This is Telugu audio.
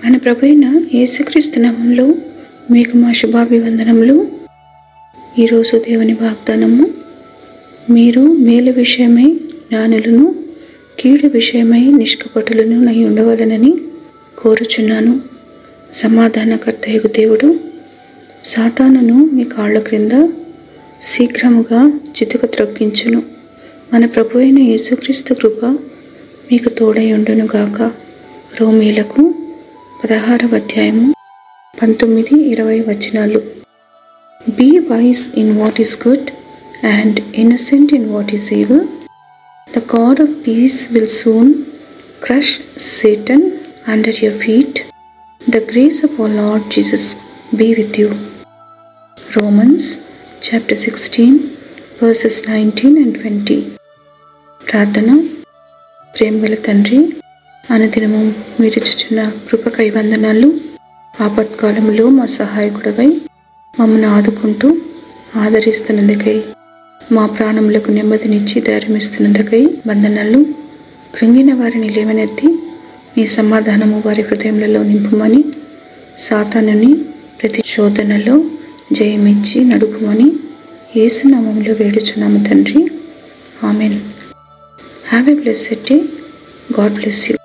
మన ప్రభువైన యేసుక్రీస్తు నామములో మీకు మా శుభాభివందనములు. ఈరోజు దేవుని వాగ్దానము, మీరు మేలు విషయమై జ్ఞానులను, కీడు విషయమై నిష్కపటులను అయి ఉండవలెనని కోరుచున్నాను. సమాధానకర్తయగు దేవుడు సాతానును మీ కాళ్ళ క్రింద శీఘ్రముగా చితుక త్రొక్కించును. మన ప్రభువైన యేసుక్రీస్తు కృప మీకు తోడై ఉండును గాక. రోమీలకు 16వ అధ్యాయము 19-20 వచనాలు. Be wise in what is good and innocent in what is evil. The God of peace will soon crush Satan under your feet. The grace of our Lord Jesus be with you. Romans chapter 16 verses 19 and 20. ప్రార్థన. ప్రేమగల తండ్రి, అనుదినము మీరు ఇచ్చుచున్న కృపకై వందనాలు. ఆపత్కాలములో మా సహాయకుడవై మమ్మల్ని ఆదుకుంటూ ఆదరిస్తున్నందుకై, మా ప్రాణములకు నెమ్మదినిచ్చి ధైర్యమిస్తున్నందుకై వందనాలు. కృంగిన వారిని లేవనెత్తి మీ సమాధానము వారి హృదయములలో నింపుమని, సాతానుని ప్రతి శోధనలో జయమిచ్చి నడుపుమని యేసు నామములో వేడుచున్నాము తండ్రి. Amen. Have a blessed day. God bless you.